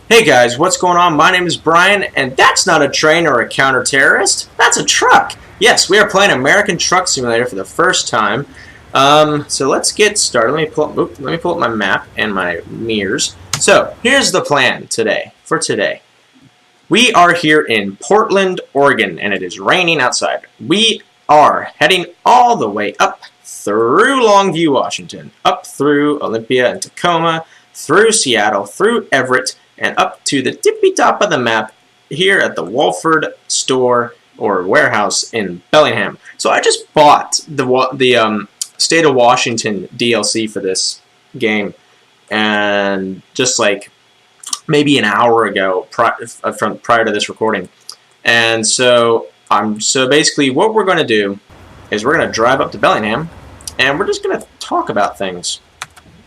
Hey guys, what's going on? My name is Brian, and that's not a train or a counter-terrorist. That's a truck. Yes, we are playing American Truck Simulator for the first time. So let's get started. Let me pull up my map and my mirrors. So here's the plan for today. We are here in Portland, Oregon, and it is raining outside. We are heading all the way up through Longview, Washington, up through Olympia and Tacoma, through Seattle, through Everett, and up to the tippy top of the map here at the Wolford store or warehouse in Bellingham. So I just bought the State of Washington DLC for this game, and just like maybe an hour ago prior to this recording. And so basically what we're going to do is we're going to drive up to Bellingham, and we're just going to talk about things.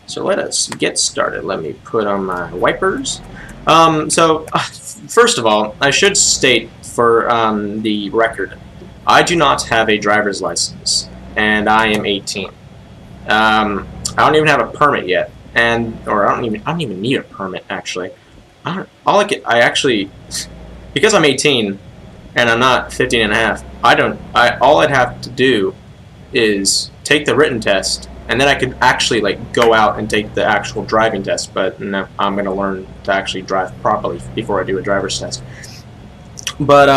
So let us get started. Let me put on my wipers. First of all, I should state for the record, I do not have a driver's license, and I am 18. I don't even have a permit yet, or I don't even need a permit actually. Because I'm 18 and I'm not 15 and a half. All I'd have to do is take the written test, and then I could actually like go out and take the actual driving test. But no, I'm gonna learn to actually drive properly before I do a driver's test. But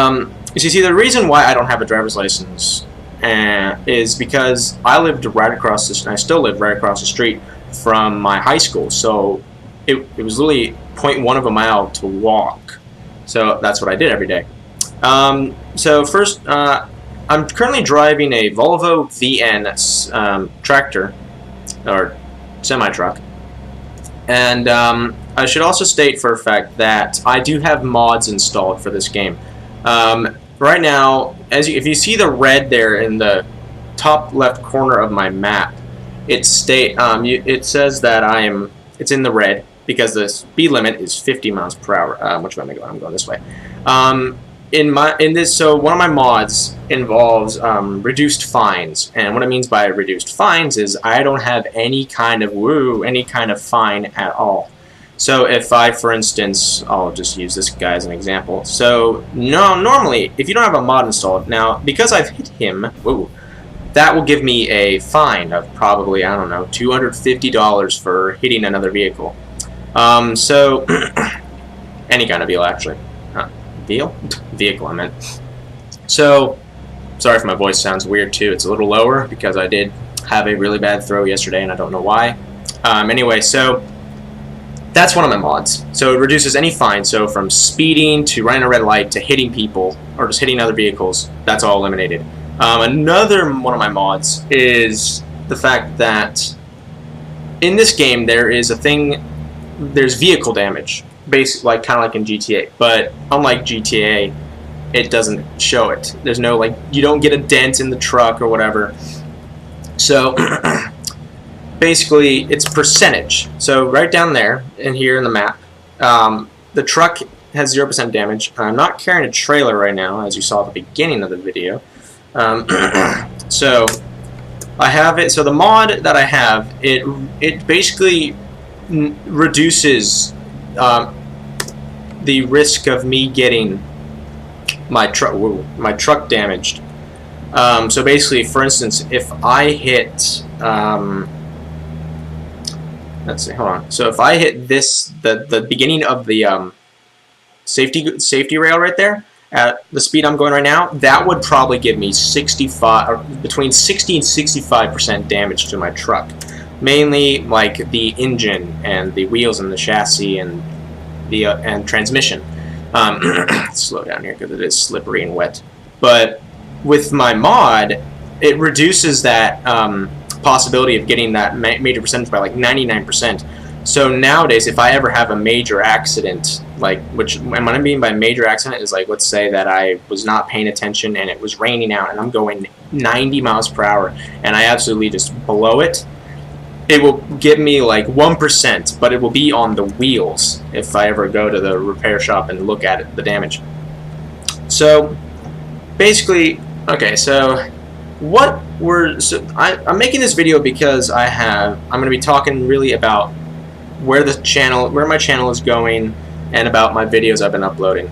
you see, the reason why I don't have a driver's license is because I lived right across this, and I still live right across the street from my high school. So it was literally 0.1 of a mile to walk. So that's what I did every day. So first, I'm currently driving a Volvo VN tractor, or semi-truck, and I should also state for a fact that I do have mods installed for this game. Right now, if you see the red there in the top left corner of my map, it says that it's in the red because the speed limit is 50 miles per hour. Which way am I going? I'm going this way. So one of my mods involves reduced fines, and what it means by reduced fines is I don't have any kind of fine at all. So if I, for instance, I'll just use this guy as an example. So normally, if you don't have a mod installed, now because I've hit him, that will give me a fine of probably, I don't know, $250 for hitting another vehicle. So any kind of vehicle actually. Vehicle, I meant. So, sorry if my voice sounds weird too. It's a little lower because I did have a really bad throw yesterday and I don't know why. Anyway, so that's one of my mods. So it reduces any fine. So from speeding to running a red light to hitting people or just hitting other vehicles, that's all eliminated. Another one of my mods is the fact that in this game there's vehicle damage. Kind of like in GTA, but unlike GTA, it doesn't show it. There's no, like, you don't get a dent in the truck or whatever. So basically, it's percentage. So right down there and here in the map, the truck has 0% damage. I'm not carrying a trailer right now, as you saw at the beginning of the video. So I have it. So the mod that I have, it basically reduces the risk of me getting my truck damaged. So basically, for instance, if I hit let's see, hold on. So if I hit the beginning of the safety rail right there at the speed I'm going right now, that would probably give me between 60 and 65% damage to my truck. Mainly like the engine and the wheels and the chassis and the transmission. Slow down here because it is slippery and wet. But with my mod, it reduces that possibility of getting that major percentage by like 99%. So nowadays, if I ever have a major accident, and what I mean by major accident is, like, let's say that I was not paying attention and it was raining out and I'm going 90 miles per hour and I absolutely just blow it, it will give me like 1%, but it will be on the wheels if I ever go to the repair shop and look at the damage. So basically, okay, so I'm making this video because I'm going to be talking really about where my channel is going, and about my videos I've been uploading.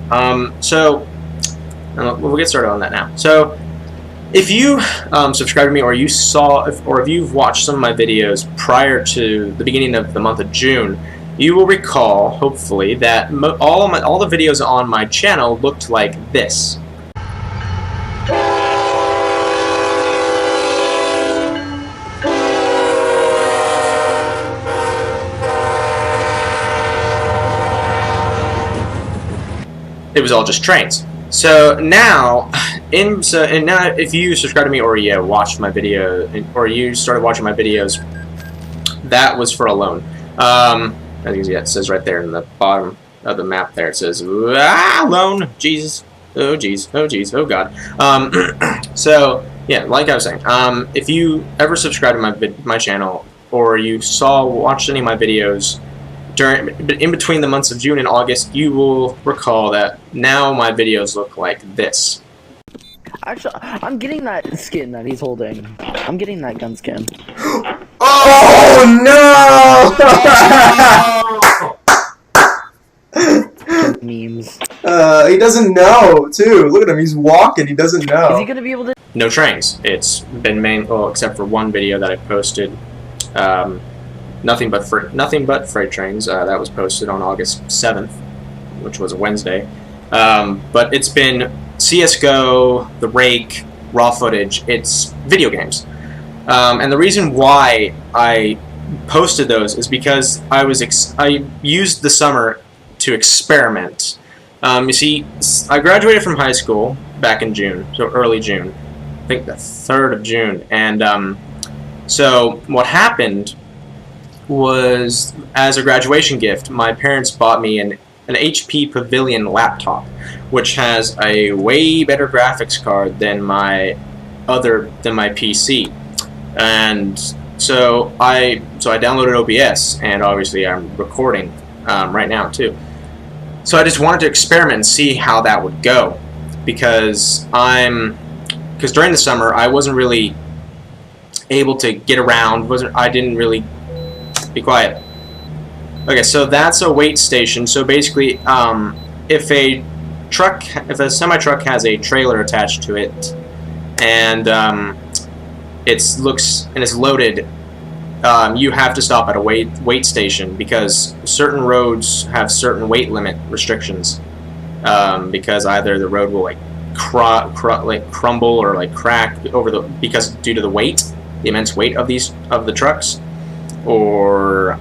So we'll get started on that now. So if you subscribe to me, or if you've watched some of my videos prior to the beginning of the month of June, you will recall, hopefully, that all the videos on my channel looked like this. It was all just trains. So now, if you subscribe to me, or you watched my video, or you started watching my videos, that was for a loan. I think it says right there in the bottom of the map there. It says loan. Jesus. Oh jeez. Oh jeez. Oh god. So yeah, like I was saying, if you ever subscribed to my channel, or you watched any of my videos in between the months of June and August, you will recall that now my videos look like this. Actually, I'm getting that skin that he's holding. I'm getting that gun skin. Oh no! Memes. He doesn't know, too. Look at him, he's walking, he doesn't know. Is he gonna be able to? No trains. It's been except for one video that I posted. Nothing but freight trains. That was posted on August 7th, which was a Wednesday. But it's been CS:GO, The Rake, raw footage. It's video games. And the reason why I posted those is because I used the summer to experiment. You see, I graduated from high school back in June, so early June. I think the 3rd of June. And so what happened was, as a graduation gift, my parents bought me an HP Pavilion laptop, which has a way better graphics card than my PC. And so I downloaded OBS, and obviously I'm recording right now too. So I just wanted to experiment and see how that would go, because during the summer I wasn't really able to get around. I didn't really be quiet. Okay, so that's a wait station. So basically, if a semi-truck has a trailer attached to it, and it's loaded, you have to stop at a wait station, because certain roads have certain weight limit restrictions. Because either the road will crumble or crack due to the immense weight of the trucks, or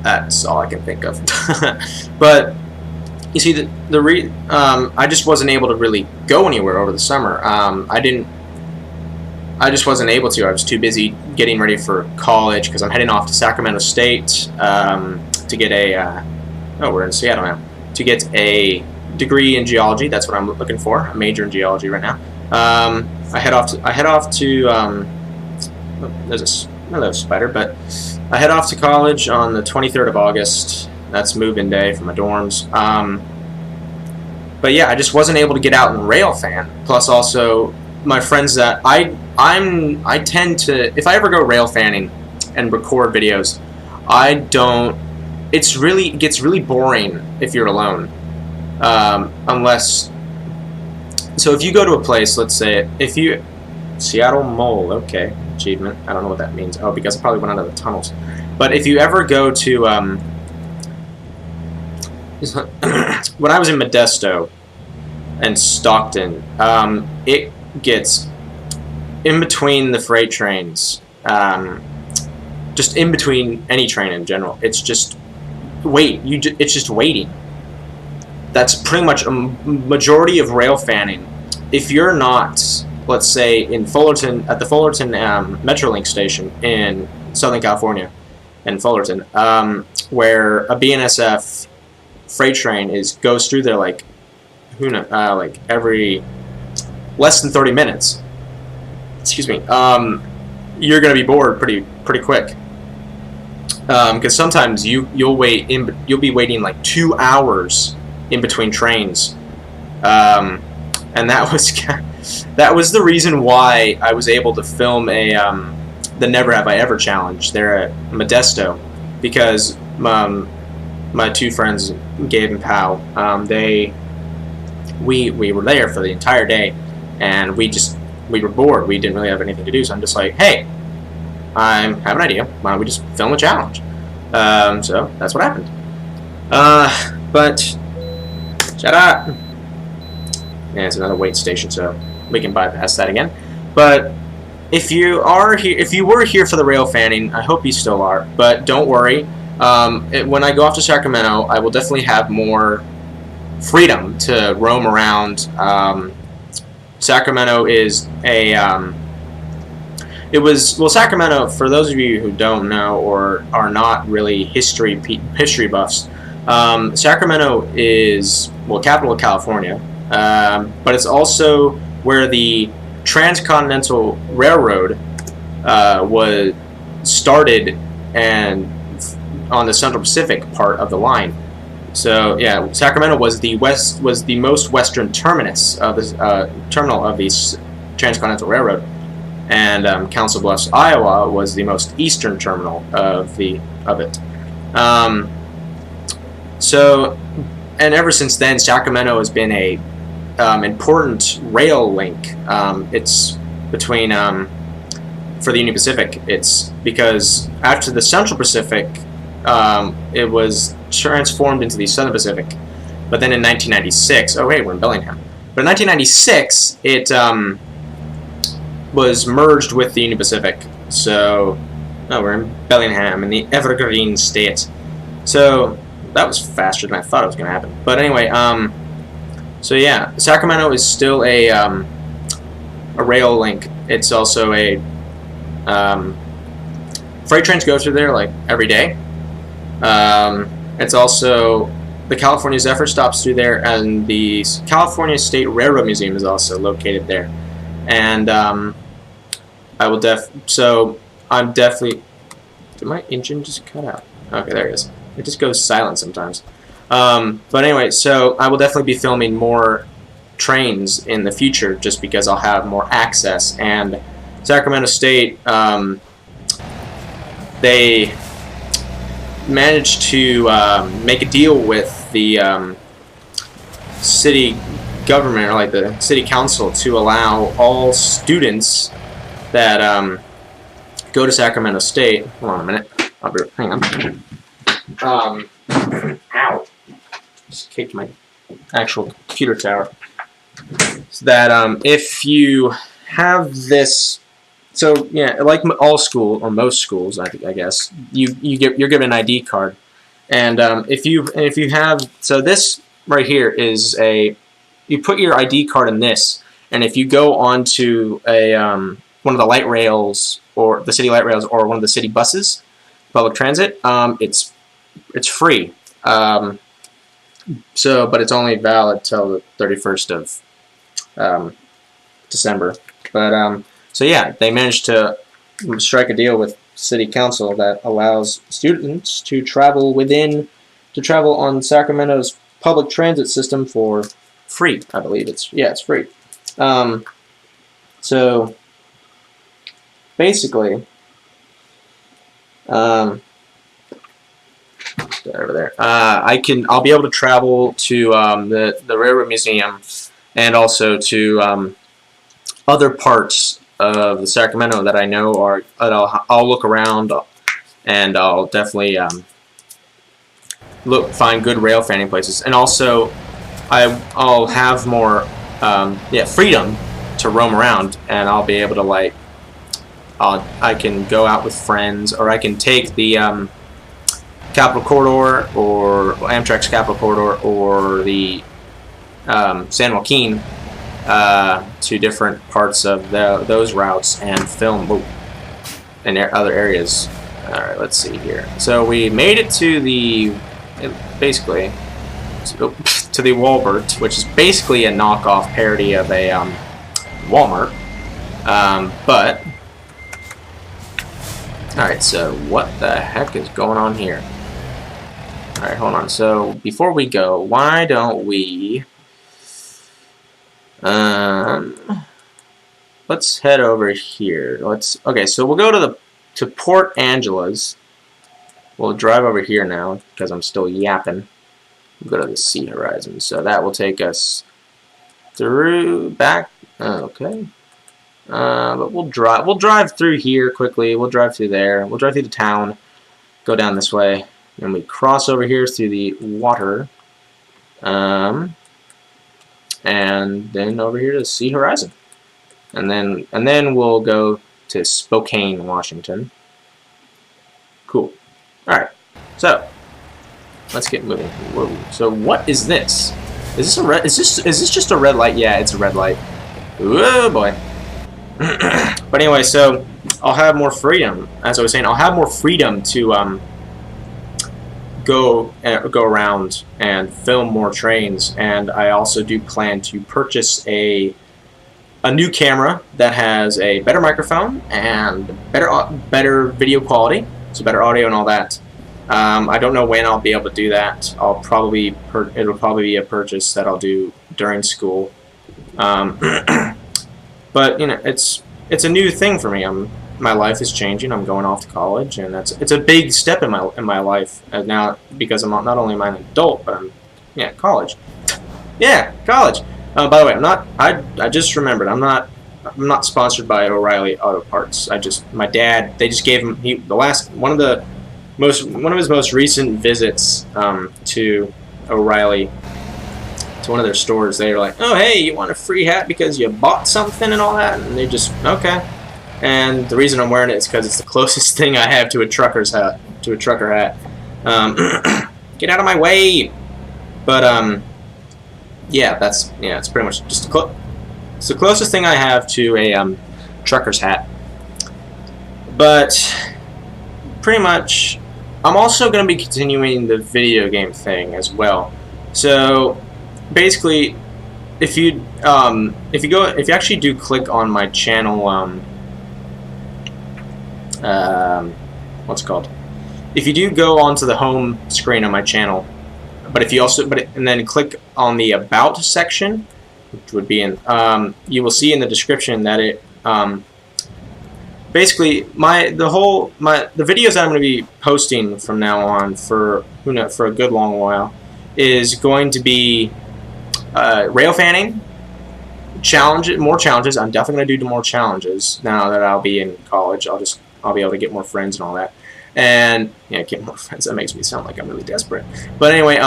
that's all I can think of. But you see, I just wasn't able to really go anywhere over the summer. I just wasn't able to. I was too busy getting ready for college, because I'm heading off to Sacramento State to get we're in Seattle now, to get a degree in geology. That's what I'm looking for, a major in geology right now. I head off to there's a spider, but I head off to college on the 23rd of August. That's move-in day for my dorms. But yeah, I just wasn't able to get out and railfan. Plus, also, my friends that I tend to, if I ever go railfanning and record videos, it gets really boring if you're alone. So if you go to a place, let's say, Seattle Mole, okay, achievement, I don't know what that means. Oh, because I probably went under the tunnels. But if you ever go to, when I was in Modesto and Stockton, it gets in between the freight trains, just in between any train in general. It's just it's just waiting. That's pretty much a majority of rail fanning. If you're not, let's say, at the Fullerton Metrolink station in Southern California, in Fullerton, where a BNSF freight train goes through there every less than 30 minutes. Excuse me. You're gonna be bored pretty quick. Because sometimes you'll be waiting like 2 hours in between trains, and that was the reason why I was able to film the Never Have I Ever challenge there at Modesto, because my two friends, Gabe and Pal, we were there for the entire day, and we were bored. We didn't really have anything to do, so I'm just like, hey, I have an idea. Why don't we just film a challenge? So that's what happened. But shut up. Yeah, it's another wait station, so we can bypass that again. But if you were here for the rail fanning, I hope you still are. But don't worry. When I go off to Sacramento, I will definitely have more freedom to roam around. Sacramento is a Sacramento, for those of you who don't know or are not really history buffs, Sacramento is, well, capital of California, but it's also where the Transcontinental Railroad was started, and on the Central Pacific part of the line. So yeah, Sacramento was the most western terminus of the terminal of the Transcontinental Railroad, and Council Bluffs, Iowa, was the most eastern terminal of it. So, and ever since then, Sacramento has been a important rail link. It's between for the Union Pacific. It's because after the Central Pacific, it was transformed into the Southern Pacific. But then in 1996, oh wait, we're in Bellingham. But in 1996, it was merged with the Union Pacific. So, we're in Bellingham in the Evergreen State. So that was faster than I thought it was going to happen. But anyway, so yeah, Sacramento is still a rail link. It's also a freight trains go through there like every day. It's also the California Zephyr stops through there, and the California State Railroad Museum is also located there. And I'm definitely. Did my engine just cut out? Okay, there it is. It just goes silent sometimes. But anyway, so I will definitely be filming more trains in the future, just because I'll have more access. And Sacramento State, they managed to make a deal with the city government, or like the city council, to allow all students that go to Sacramento State. Hold on a minute. Hang on. Ow! Just kicked my actual computer tower. So that if you have this, so yeah, like all school or most schools, I guess you're given an ID card, and if you have, so this right here is you put your ID card in this, and if you go onto a one of the light rails, or the city light rails, or one of the city buses, public transit, it's free. But it's only valid till the 31st of December. But so yeah, they managed to strike a deal with city council that allows students to travel on Sacramento's public transit system for free. I believe it's free. So basically, over there, I'll be able to travel to the Railroad Museum, and also to other parts of the Sacramento that I know I'll look around, and I'll definitely find good rail fanning places, and also I'll have more freedom to roam around, and I'll be able to I can go out with friends, or I can take the Capital Corridor, or Amtrak's Capital Corridor, or the San Joaquin to different parts of those routes and film in other areas. Alright, let's see here. So we made it to the Walmart, which is basically a knockoff parody of a Walmart. But alright, so what the heck is going on here? Alright, hold on. So before we go, why don't we let's head over here. Okay, so we'll go to Port Angeles, we'll drive over here now because I'm still yapping. We'll go to the sea horizon. So that will take us through back. Okay. But we'll drive through here quickly. We'll drive through there. We'll drive through the town. Go down this way. And we cross over here through the water. And then over here to the sea horizon. And then we'll go to Spokane, Washington. Cool. Alright. So let's get moving. Whoa. So what is this? Is this a red is this just a red light? Yeah, it's a red light. Whoa boy. But anyway, so I'll have more freedom. As I was saying, I'll have more freedom to go around and film more trains, and I also do plan to purchase a new camera that has a better microphone and better video quality, so better audio and all that. I don't know when I'll be able to do that. It'll probably be a purchase that I'll do during school. But you know, it's a new thing for me. My life is changing. I'm going off to college, and it's a big step in my life now, because I'm not only am I an adult, but I'm college. Yeah, college. By the way, I just remembered, I'm not sponsored by O'Reilly Auto Parts. My dad, they just gave him one of his most recent visits to O'Reilly, to one of their stores. They were like, "Oh, hey, you want a free hat because you bought something and all that?" And they just, okay. And the reason I'm wearing it is because it's the closest thing I have to a trucker hat. Get out of my way. But yeah, it's pretty much just it's the closest thing I have to a trucker's hat. But pretty much, I'm also going to be continuing the video game thing as well. So basically, if you actually do click on my channel, what's it called? If you do go onto the home screen on my channel, and then click on the About section, which would be in, you will see in the description that it, basically the videos that I'm going to be posting from now on for a good long while is going to be rail fanning, more challenges. I'm definitely going to do more challenges now that I'll be in college. I'll be able to get more friends and all that. And yeah, get more friends. That makes me sound like I'm really desperate. But anyway,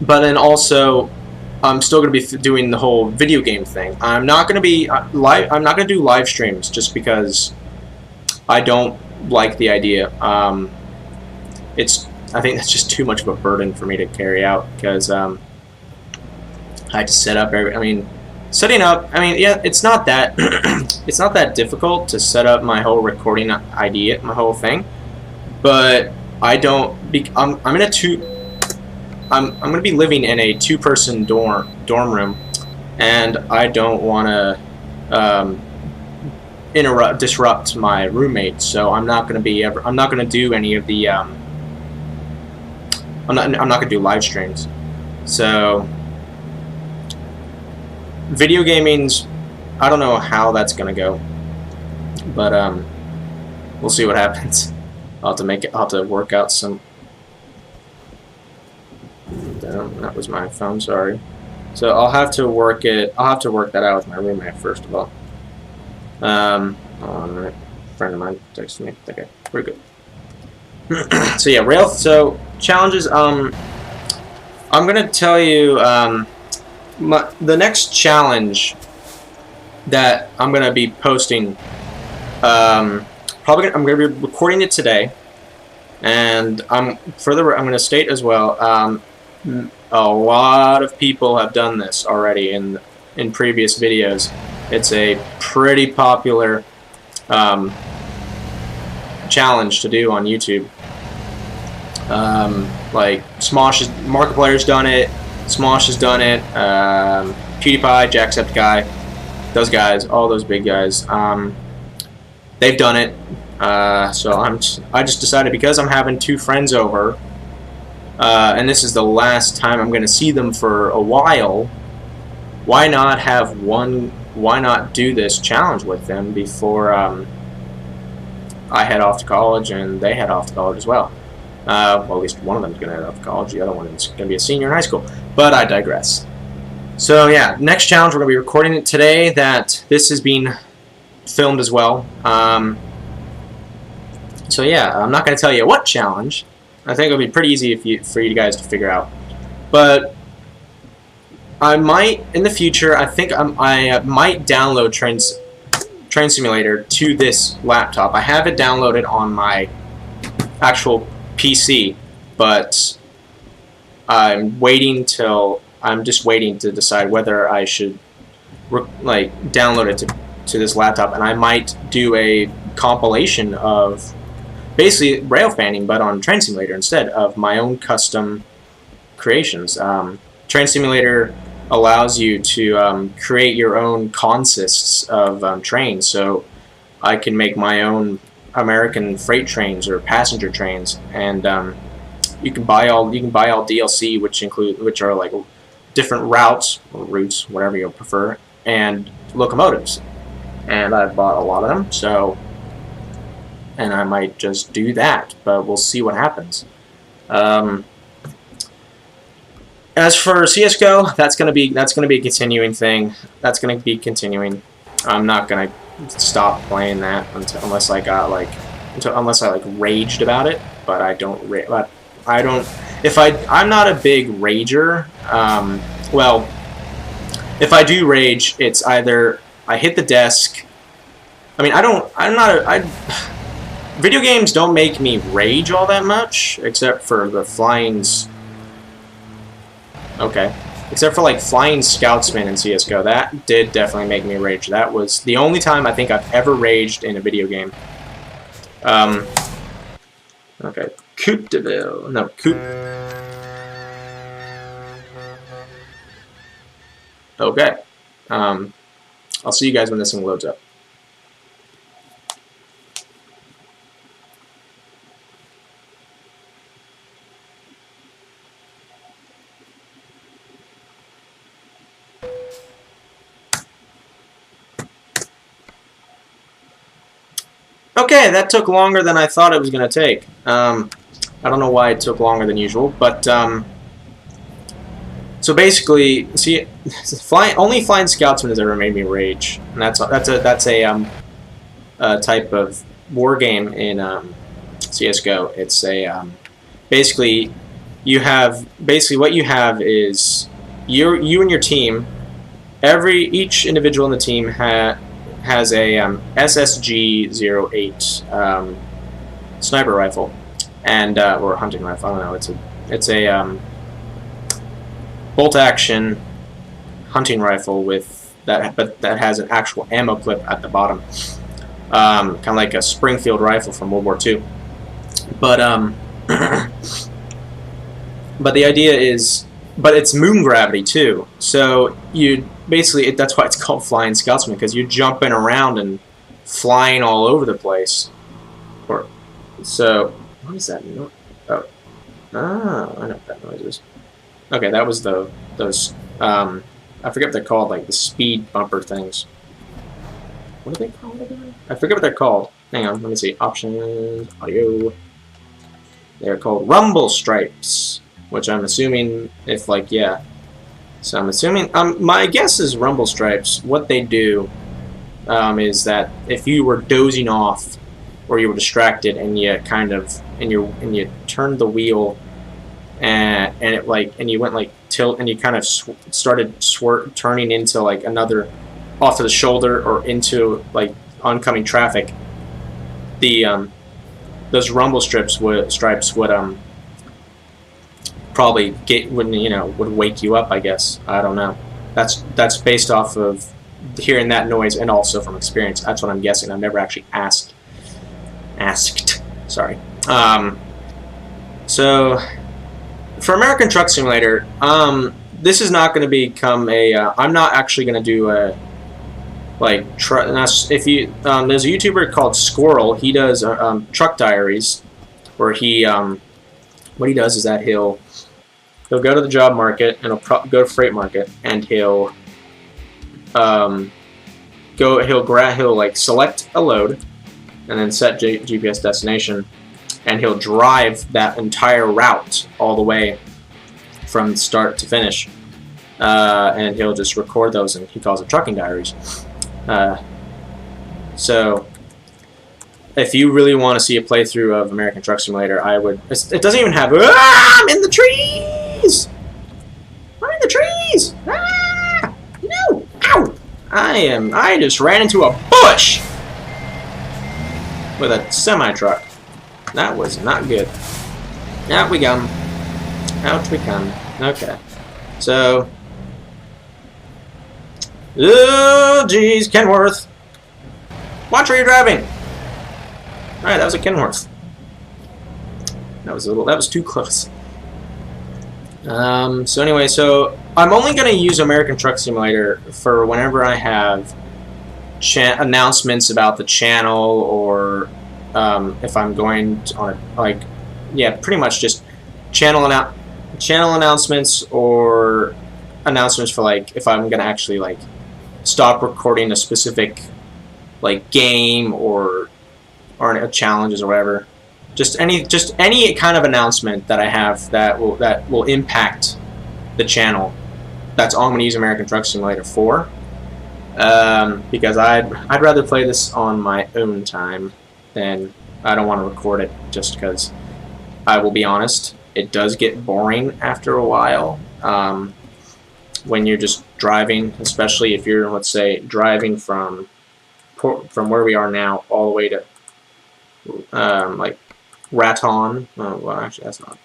but then also, I'm still going to be doing the whole video game thing. I'm not going to be live. I'm not going to do live streams just because I don't like the idea. I think that's just too much of a burden for me to carry out, because I had to set up setting up. Yeah, it's not that it's not that difficult to set up my whole recording idea, my whole thing. But I don't. I'm going to be living in a two-person dorm room, and I don't want to disrupt my roommates. So I'm not going to do any of the I'm not going to do live streams. So video gaming's, I don't know how that's going to go, but we'll see what happens. I'll have to work out some. That was my phone, sorry. So I'll have to work that out with my roommate first of all. Hold on a minute. A friend of mine texted me. Okay, we're good. So yeah, so challenges. I'm gonna tell you the next challenge that I'm gonna be posting. I'm gonna be recording it today, and I'm gonna state as well. A lot of people have done this already in previous videos. It's a pretty popular challenge to do on YouTube. Like Markiplier's done it, Smosh has done it, PewDiePie, Jacksepticeye, those guys, all those big guys, they've done it. So I just decided, because I'm having two friends over, and this is the last time I'm going to see them for a while, why not do this challenge with them before I head off to college, and they head off to college as well. Well, at least one of them is going to head off to college. The other one is going to be a senior in high school. But I digress. So yeah, next challenge, we're going to be recording it today. That this is being filmed as well. So yeah, I'm not going to tell you what challenge. I think it'll be pretty easy for you guys to figure out. But I might, in the future, I think I might download Train Simulator to this laptop. I have it downloaded on my actual PC, but I'm just waiting to decide whether I should download it to this laptop, and I might do a compilation of basically rail fanning, but on Train Simulator instead of my own custom creations. Train Simulator allows you to create your own consists of trains, so I can make my own American freight trains or passenger trains, and you can buy all DLC, which are like different routes or routes, whatever you prefer, and locomotives. And I've bought a lot of them, so. And I might just do that, but we'll see what happens. As for CS:GO, that's gonna be a continuing thing. That's gonna be continuing. I'm not gonna stop playing that unless I raged about it. But I don't. I'm not a big rager. Well, if I do rage, it's either I hit the desk. I mean, video games don't make me rage all that much, except for the flyings. Okay. Except for like Flying Scoutsman in CS:GO. That did definitely make me rage. That was the only time I think I've ever raged in a video game. Okay. Coupe de Ville. No, Coupe. Okay. I'll see you guys when this thing loads up. Okay, that took longer than I thought it was going to take. I don't know why it took longer than usual, but so basically, see, only Flying Scoutsman has ever made me rage, and that's a type of war game in CS:GO. It's a basically what you have is you and your team. Each individual in the team has a SSG-08 sniper rifle, and or hunting rifle. I don't know. It's a bolt-action hunting rifle with but that has an actual ammo clip at the bottom, kind of like a Springfield rifle from World War II. But but the idea is, but it's moon gravity too. So that's why it's called Flying Scoutsman, because you're jumping around and flying all over the place. So what is that? Oh, I know what that noise is. Okay, that was those. I forget what they're called, like the speed bumper things. What are they called again? I forget what they're called. Hang on, let me see. Options, audio. They're called rumble stripes, which I'm assuming So I'm assuming, my guess is rumble stripes, what they do is that if you were dozing off or you were distracted and you you turned the wheel and you went like tilt and you kind of started turning into like another off to the shoulder or into like oncoming traffic, those rumble stripes would probably would wake you up, I guess. I don't know. That's based off of hearing that noise and also from experience. That's what I'm guessing. I've never actually asked. Sorry. So for American Truck Simulator, this is not going to become a. I'm not actually going to do a if you there's a YouTuber called Squirrel. He does truck diaries, where he what he does is that he'll go to the job market and he'll go to freight market and he'll select a load and then set GPS destination, and he'll drive that entire route all the way from start to finish, and he'll just record those, and he calls it trucking diaries. So if you really want to see a playthrough of American Truck Simulator, I would. It doesn't even have. I'm in the trees. I'm in the trees. No! Ow! I just ran into a bush with a semi truck. That was not good. Out we come. Out we come. Okay. So. Oh, geez, Kenworth. Watch where you're driving. Alright, that was a Kenworth. That was too close. So anyway, so I'm only going to use American Truck Simulator for whenever I have announcements about the channel, or if I'm going on pretty much just channel announcements, or announcements for if I'm going to actually stop recording a specific game or a challenges or whatever. Just any kind of announcement that I have that will impact the channel. That's all I'm going to use American Truck Simulator for. Because I'd rather play this on my own time than I don't want to record it, just because I will be honest, it does get boring after a while. When you're just driving, especially if you're, let's say, driving from where we are now all the way to Raton. Well, actually, that's not.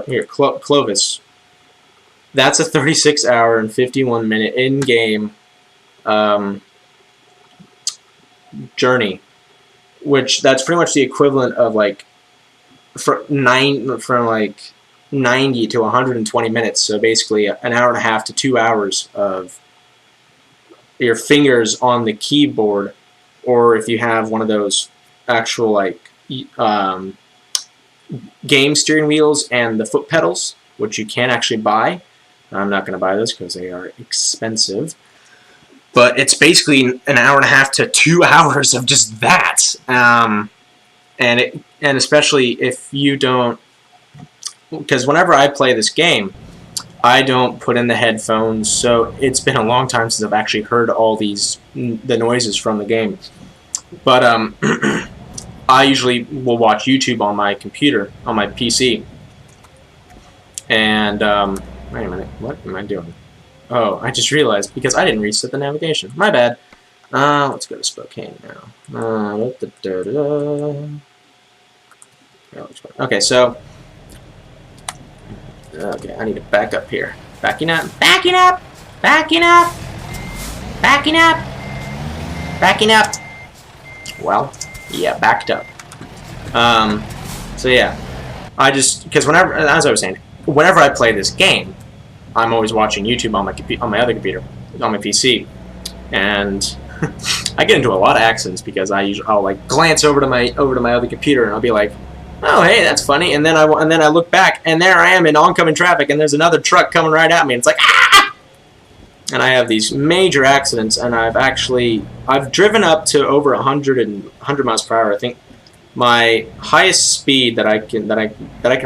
Here, Clovis. That's a 36-hour and 51-minute in-game journey, which that's pretty much the equivalent of from 90 to 120 minutes. So basically, an hour and a half to 2 hours of your fingers on the keyboard, or if you have one of those actual game steering wheels and the foot pedals, which you can actually buy. I'm not going to buy those because they are expensive. But it's basically an hour and a half to 2 hours of just that. And especially if you don't, because whenever I play this game, I don't put in the headphones, so it's been a long time since I've actually heard all the noises from the game. But I usually will watch YouTube on my computer, on my PC. And, wait a minute, what am I doing? Oh, I just realized, because I didn't reset the navigation. My bad. Let's go to Spokane now. Okay, so... Okay, I need to back up here. Backing up, backing up, backing up, backing up, backing up. Well, yeah, backed up. So yeah, because whenever, as I was saying, whenever I play this game, I'm always watching YouTube on my other computer, on my PC, and I get into a lot of accidents because I'll glance over to my other computer and I'll be like, oh hey, that's funny, and then I look back and there I am in oncoming traffic and there's another truck coming right at me and it's like, ah! And I have these major accidents, and I've driven up to over 100 miles per hour. I think my highest speed that I can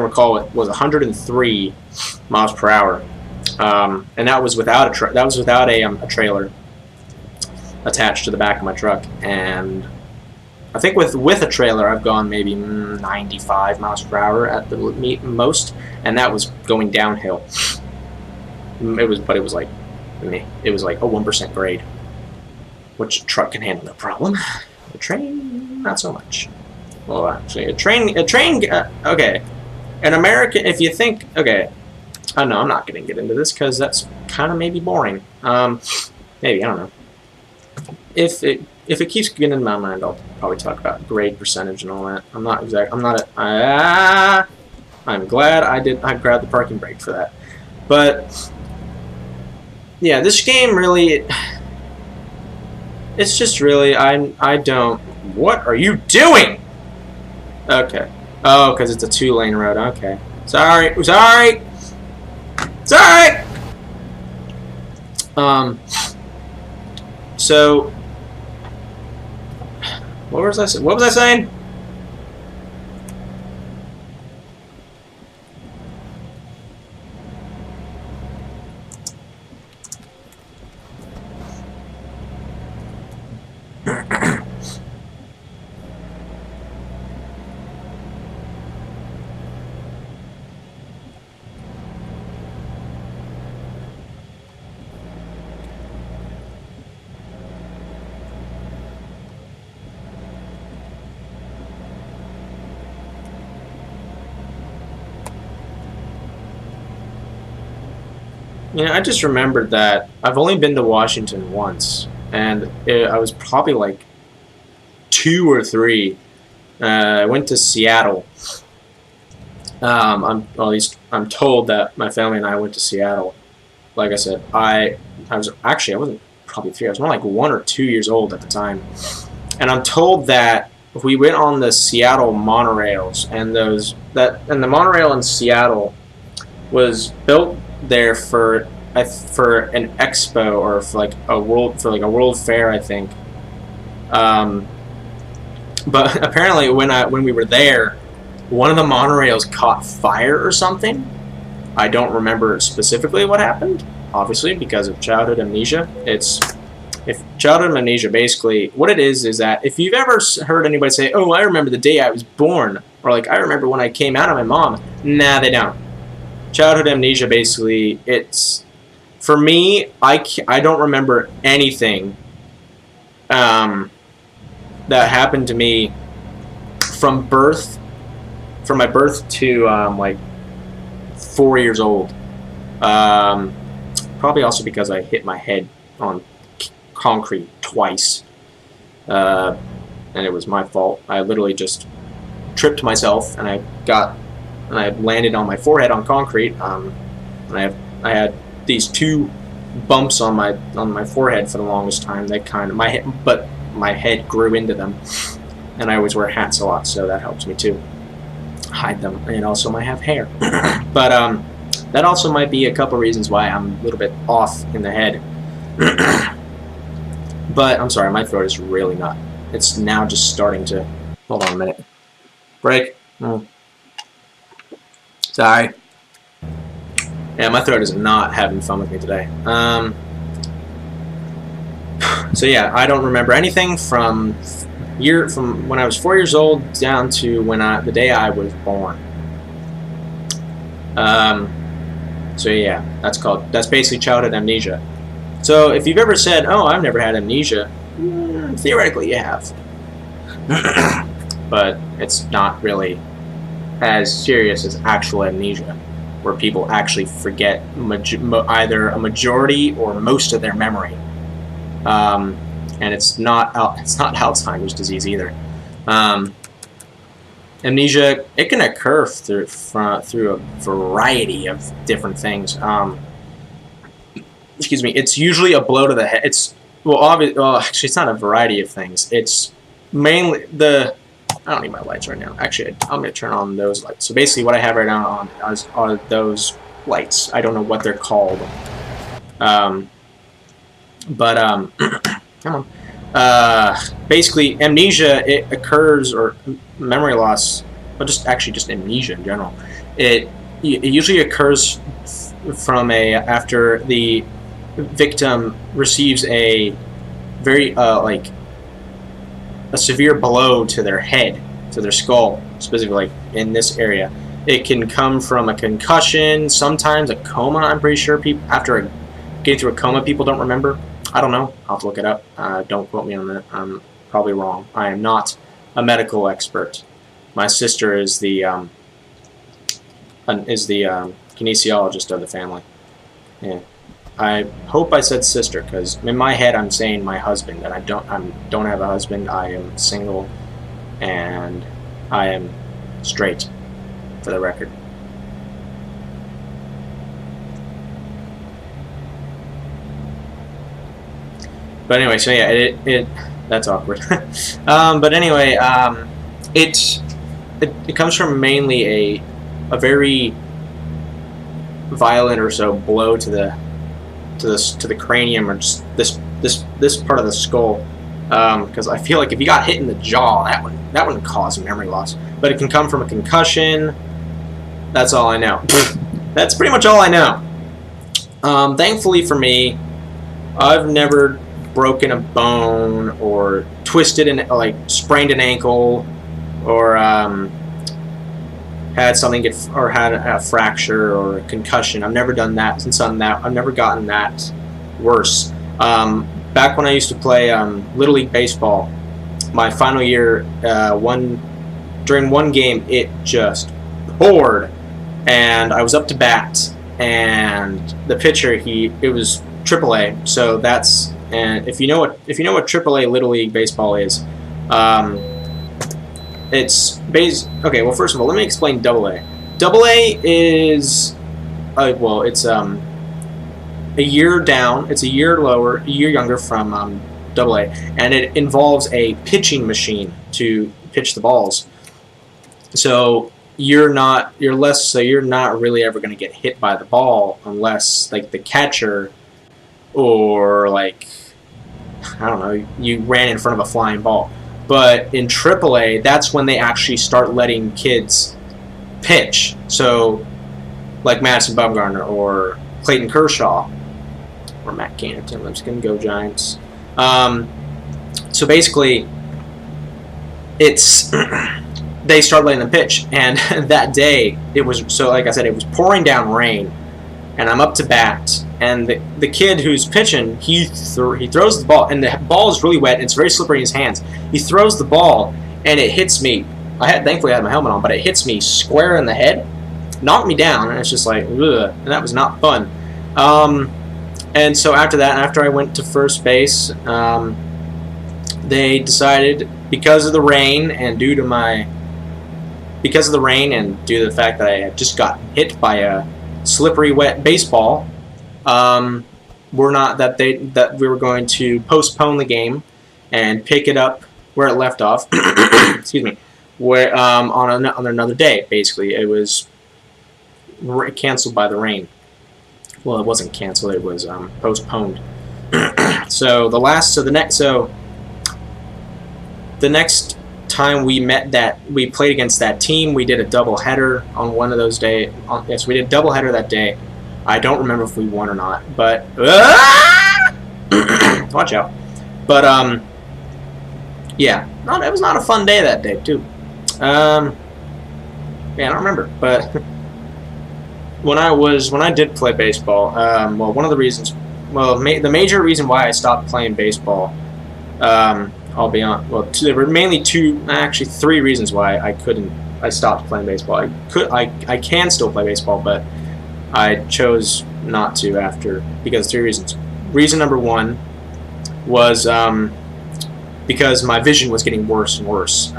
recall was 103 miles per hour, and that was without a trailer attached to the back of my truck. And I think with a trailer, I've gone maybe 95 miles per hour at the most, and that was going downhill. It was like a 1% grade, which a truck can handle no problem. A train, not so much. Well, actually, a train. Okay, an American. If you think, okay, I know I'm not going to get into this because that's kind of maybe boring. Maybe, I don't know. If it keeps getting in my mind, I'll probably talk about grade percentage and all that. I'm glad I grabbed the parking brake for that. But yeah, this game really, it's just really, I don't, what are you doing? Okay. Oh, because it's a 2-lane road. Okay. Sorry. So What was I? What was I saying? You know, I just remembered that I've only been to Washington once, and I was probably like 2 or 3. I went to Seattle. At least I'm told that my family and I went to Seattle. Like I said, I wasn't probably 3. I was more like 1 or 2 years old at the time, and I'm told that we went on the Seattle monorails, and the monorail in Seattle was built there for an expo or for like a world fair, I think. But apparently when we were there, one of the monorails caught fire or something. I don't remember specifically what happened, obviously because of childhood amnesia. If childhood amnesia, basically what it is that if you've ever heard anybody say, "Oh, I remember the day I was born," or like, "I remember when I came out of my mom," nah, they don't. Childhood amnesia, basically, it's, for me, I don't remember anything that happened to me from my birth to like 4 years old. Probably also because I hit my head on concrete twice, and it was my fault. I literally just tripped myself, and I landed on my forehead on concrete. And I had these 2 bumps on my forehead for the longest time. They kind of my head grew into them, and I always wear hats a lot, so that helps me too hide them. And also I have hair, but that also might be a couple reasons why I'm a little bit off in the head. But I'm sorry, my throat is really not. It's now just starting to. Hold on a minute. Break. Sorry. Yeah, my throat is not having fun with me today. So yeah, I don't remember anything from when I was 4 years old down to the day I was born. So yeah, that's basically childhood amnesia. So if you've ever said, "Oh, I've never had amnesia," theoretically you have, but it's not really as serious as actual amnesia, where people actually forget either a majority or most of their memory. And it's not Alzheimer's disease either. Amnesia, it can occur through a variety of different things. Excuse me. It's usually a blow to the head. Actually, it's not a variety of things. It's mainly I don't need my lights right now. Actually, I'm going to turn on those lights. So basically what I have right now on are those lights. I don't know what they're called. Come on. Basically, amnesia, it occurs, or memory loss, but just amnesia in general. It usually occurs after the victim receives a very a severe blow to their head, to their skull, specifically like in this area. It can come from a concussion, sometimes a coma. I'm pretty sure people after getting through a coma, people don't remember. I don't know. I'll have to look it up. Don't quote me on that. I'm probably wrong. I am not a medical expert. My sister is the kinesiologist of the family. Yeah. I hope I said sister, because in my head I'm saying my husband, and I don't have a husband. I am single, and I am straight, for the record. But anyway, so yeah, that's awkward. But anyway, it comes from mainly a very violent or so blow to the cranium, or just this part of the skull. because I feel like if you got hit in the jaw, that wouldn't cause memory loss. But it can come from a concussion. That's all I know. That's pretty much all I know. Thankfully for me, I've never broken a bone or twisted like sprained an ankle or had something had a fracture or a concussion. I've never done that. I've never gotten that worse. Back when I used to play Little League baseball, my final year, during one game, it just poured, and I was up to bat, and the pitcher, it was AAA, so that's, and if you know what AAA Little League baseball is, it's okay. Well, first of all, let me explain AA. AA is, well, it's a year down. It's a year lower, a year younger from AA, and it involves a pitching machine to pitch the balls. So you're not really ever going to get hit by the ball unless like the catcher or like, I don't know, you ran in front of a flying ball. But in AAA, that's when they actually start letting kids pitch. So like Madison Bumgarner or Clayton Kershaw or Matt Canton. I'm just going to go Giants. So basically, it's they start letting them pitch. And that day, it was, so like I said, it was pouring down rain. And I'm up to bat. And the kid who's pitching, he throws the ball. And the ball is really wet. And it's very slippery in his hands. He throws the ball, and it hits me. Thankfully I had my helmet on, but it hits me square in the head. Knocked me down. And it's just like, ugh. And that was not fun. And so after that, after I went to first base, they decided, because of the rain and due to the fact that I had just gotten hit by a slippery, wet baseball, that we were going to postpone the game and pick it up where it left off. Excuse me, where on another day. Basically, it was canceled by the rain. Well, it wasn't canceled; it was postponed. So the next time we played against that team, we did a doubleheader on one of those days. Yes, we did a doubleheader that day. I don't remember if we won or not, but watch out. But yeah, it was not a fun day that day too. Yeah, I don't remember, but when I did play baseball, well, one of the reasons, the major reason why I stopped playing baseball, I'll be on. Well, there were mainly actually three reasons why I stopped playing baseball. I can still play baseball, but I chose not to because three reasons. Reason number one was because my vision was getting worse and worse.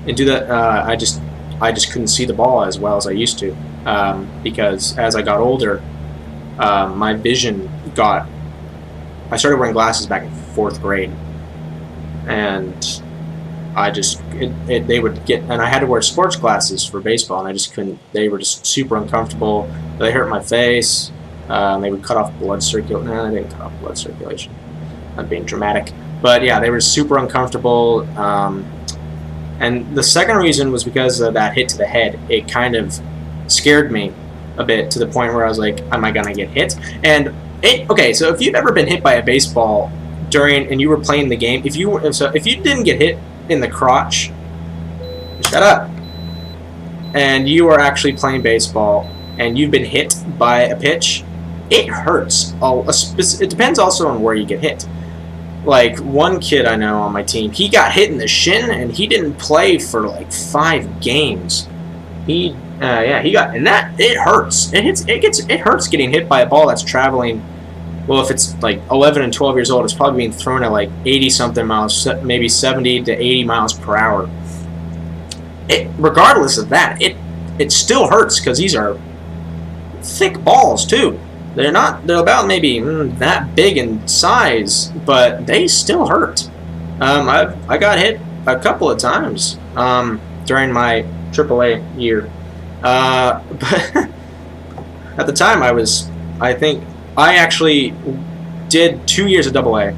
And do that, I just couldn't see the ball as well as I used to, because as I got older, my vision got. I started wearing glasses back in 4th grade, and they would get, and I had to wear sports glasses for baseball, and I just couldn't. They were just super uncomfortable. They hurt my face. They would cut off blood circulation. No, they didn't cut off blood circulation. I'm being dramatic, but yeah, they were super uncomfortable. And the second reason was because of that hit to the head. It kind of scared me a bit to the point where I was like, am I gonna get hit? And okay, so if you've ever been hit by a baseball and you were playing the game, if you didn't get hit in the crotch, shut up, and you are actually playing baseball and you've been hit by a pitch, it hurts. It depends also on where you get hit. Like one kid I know on my team, he got hit in the shin and he didn't play for like 5 games. He got, and that, it hurts. It hurts getting hit by a ball that's traveling. Well, if it's like 11 and 12 years old, it's probably being thrown at like 80-something miles, maybe 70 to 80 miles per hour. Regardless of that, it still hurts because these are thick balls too. They're about maybe that big in size, but they still hurt. I got hit a couple of times during my AAA year. But at the time I actually did 2 years of AA.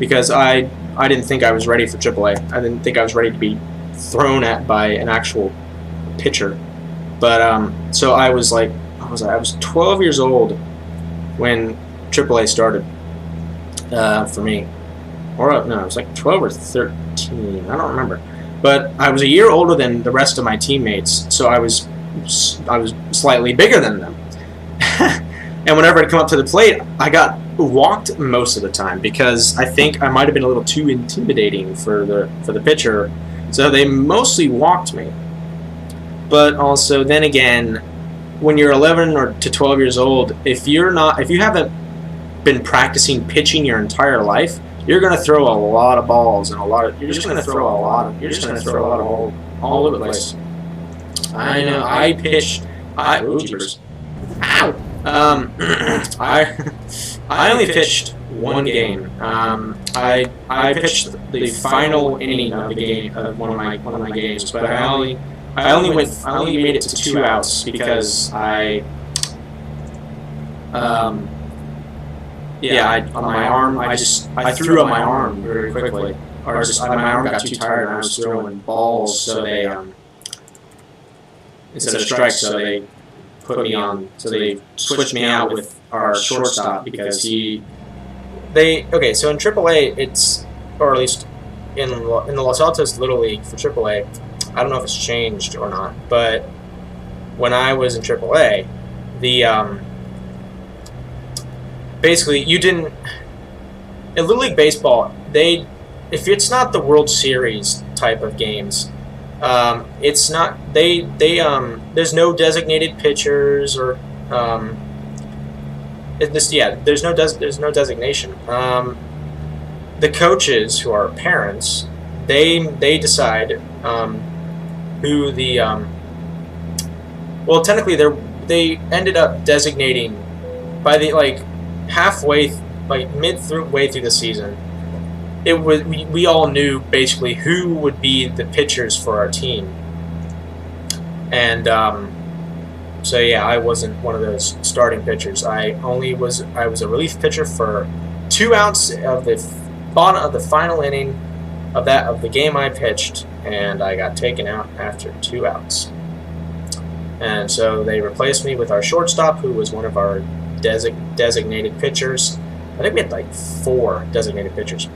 because I didn't think I was ready for AAA. I didn't think I was ready to be thrown at by an actual pitcher. But so I was like, I was 12 years old when AAA started for me. Or no, it was like 12 or 13. I don't remember. But I was a year older than the rest of my teammates, so I was slightly bigger than them. And whenever I'd come up to the plate, I got walked most of the time because I think I might have been a little too intimidating for the pitcher. So they mostly walked me. But also, then again, when you're 11 or to 12 years old, if you haven't been practicing pitching your entire life, you're going to throw a lot of balls and you're just going to throw a lot of all over the place. I know. I pitched. Oh, jeepers. Ow. I only pitched one game. I pitched the final inning of the game of one of my games, but I only made it to 2 outs because on my arm I threw up my arm very quickly, or my arm got too tired and I was throwing balls, so they instead of strikes, so they they switched me out with our shortstop because so in AAA it's, or at least in the Los Altos Little League for AAA, I don't know if it's changed or not, but when I was in AAA, basically you didn't, in Little League baseball, if it's not the World Series type of games, it's not, there's no designated pitchers or there's no designation. The coaches, who are parents, they decide who the well, technically they ended up designating by the midway through the season. It was we all knew basically who would be the pitchers for our team, and so yeah, I wasn't one of those starting pitchers. I was a relief pitcher for 2 outs of the bottom of the final inning of the game I pitched, and I got taken out after 2 outs. And so they replaced me with our shortstop, who was one of our designated pitchers. I think we had 4 designated pitchers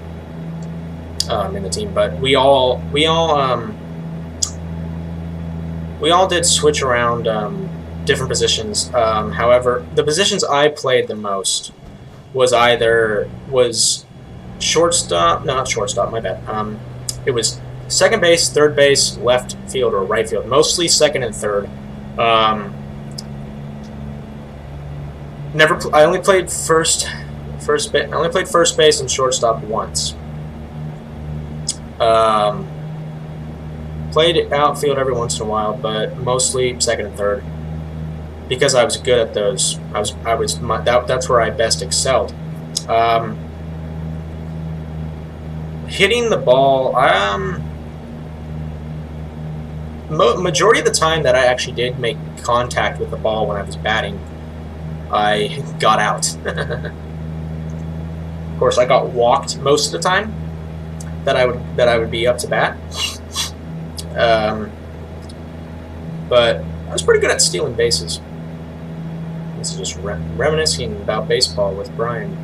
in the team, but we all did switch around different positions. However, the positions I played the most was shortstop. No, not shortstop. My bad. It was second base, third base, left field, or right field. Mostly second and third. I only played first base and shortstop once. Played outfield every once in a while, but mostly second and third because I was good at those. That's where I best excelled. Hitting the ball, majority of the time that I actually did make contact with the ball when I was batting, I got out. Of course, I got walked most of the time that I would be up to bat. But I was pretty good at stealing bases. This is just reminiscing about baseball with Brian.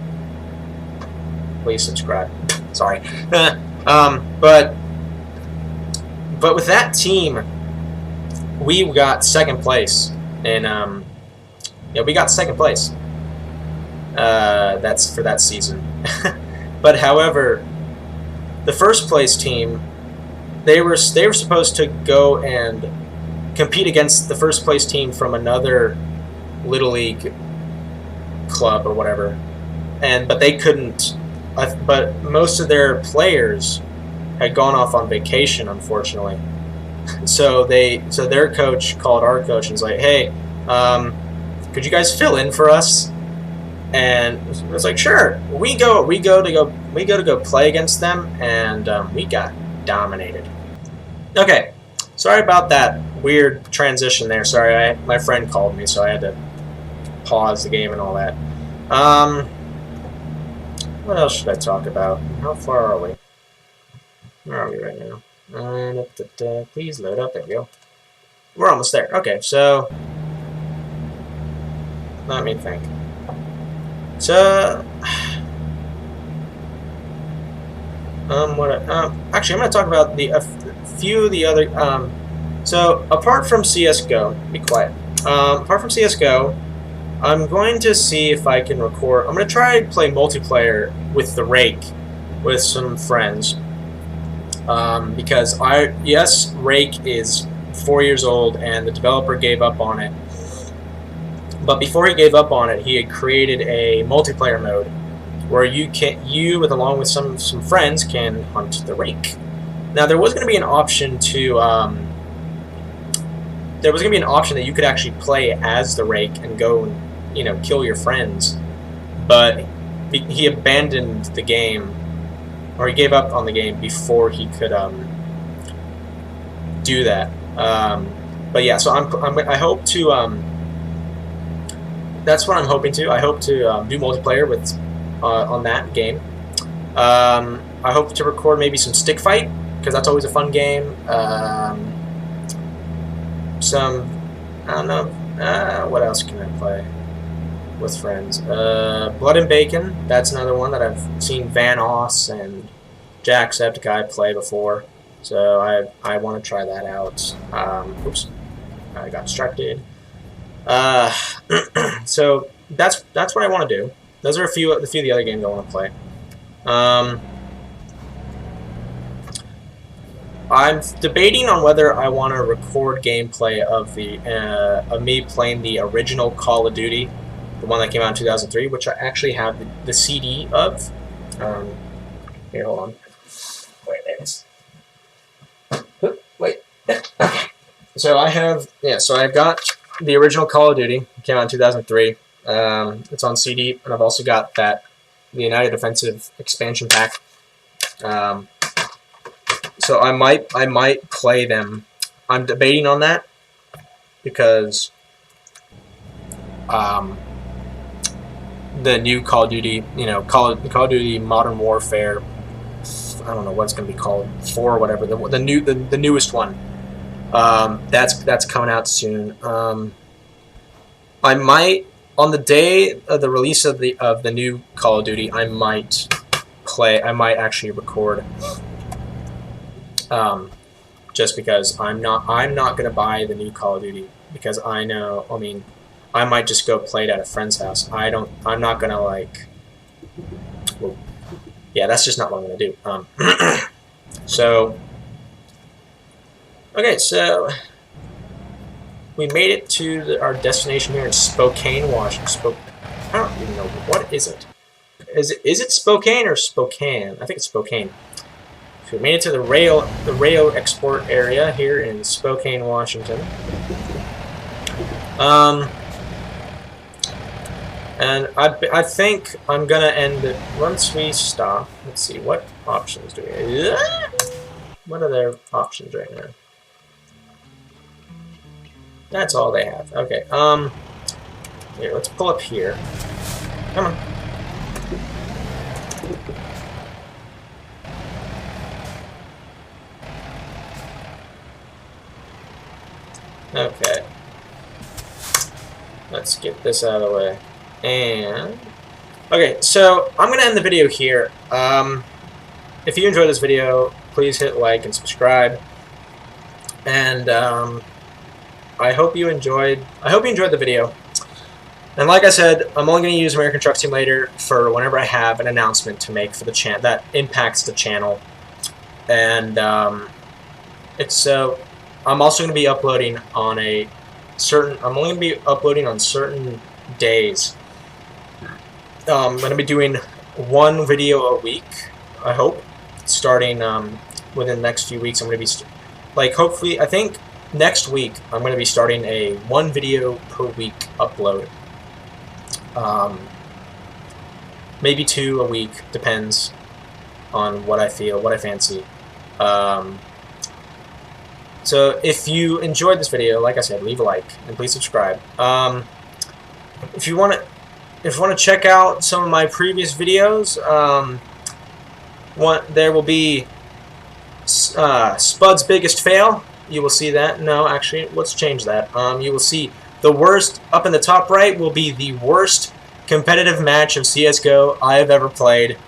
Please subscribe. Sorry. But with that team, we got second place, and we got second place. That's for that season. But however, the first place team, they were supposed to go and compete against the first place team from another Little League club or whatever, but they couldn't. But most of their players had gone off on vacation, unfortunately. So their coach called our coach and was like, "Hey, could you guys fill in for us?" And it was like, "Sure." We go to play against them, and we got dominated. Okay, sorry about that weird transition there. Sorry, my friend called me, so I had to pause the game and all that. What else should I talk about? How far are we? Where are we right now? Please load up. There we go. We're almost there. Okay, so let me think. So, actually, I'm going to talk about a few of the other. So, apart from CS:GO, be quiet. Apart from CS:GO, I'm going to see if I can record. I'm going to try to play multiplayer with the Rake, with some friends. Because yes, Rake is 4 years old, and the developer gave up on it. But before he gave up on it, he had created a multiplayer mode where along with some friends, can hunt the Rake. Now there was going to be an option that you could actually play as the Rake and go and kill your friends, but he abandoned the game, or he gave up on the game before he could do that. But yeah, so I hope to. That's what I'm hoping to. I hope to do multiplayer with on that game. I hope to record maybe some stick fight, because that's always a fun game. I don't know. What else can I play with friends? Blood and Bacon. That's another one that I've seen Vanoss and Jacksepticeye play before, so I want to try that out. Oops, I got distracted. So that's what I want to do. Those are a few of the other games I want to play. I'm debating on whether I want to record gameplay of me playing the original Call of Duty, the one that came out in 2003, which I actually have the CD of. Here, hold on. Wait, there it is. Wait. Okay. So I've got the original Call of Duty. It came out in 2003. It's on CD, and I've also got the United Offensive expansion pack. So I might play them. I'm debating on that because the new Call of Duty, Call of Duty Modern Warfare, I don't know what it's going to be called, 4 or whatever, the newest one. That's coming out soon. I might, on the day of the release of the new Call of Duty, I might actually record. Just because I'm not gonna buy the new Call of Duty, because I know, I might just go play it at a friend's house. I'm not gonna well, yeah, that's just not what I'm gonna do. So, okay, so we made it to our destination here in Spokane, Washington. I don't even know, what is it? Is it Spokane or Spokane? I think it's Spokane. So we made it to the rail export area here in Spokane, Washington. And I think I'm gonna end it once we stop. Let's see, what options do we have? What are their options right now? That's all they have. Okay. Here, let's pull up here. Come on. Okay. Let's get this out of the way. And okay, so I'm gonna end the video here. If you enjoyed this video, please hit like and subscribe. And I hope you enjoyed the video. And like I said, I'm only going to use American Truck Simulator for whenever I have an announcement to make for the channel that impacts the channel. And I'm also going to be uploading on I'm only going to be uploading on certain days. I'm going to be doing 1 video a week, I hope, starting within the next few weeks. I'm going to be hopefully, I think next week I'm going to be starting a 1 video per week upload. Maybe 2 a week, depends on what I feel, what I fancy. So if you enjoyed this video, like I said, leave a like and please subscribe. If you want to, if you want to check out some of my previous videos, there will be Spud's biggest fail. You will see that. No, actually, let's change that. You will see the worst, up in the top right will be the worst competitive match of CSGO I have ever played.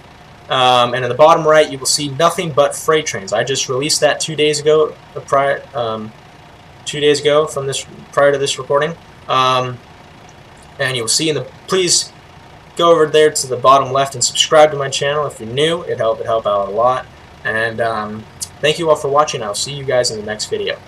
And in the bottom right, you will see nothing but freight trains. I just released that 2 days ago, prior to this recording. And you'll see please go over there to the bottom left and subscribe to my channel if you're new. It'd help out a lot. And thank you all for watching. I'll see you guys in the next video.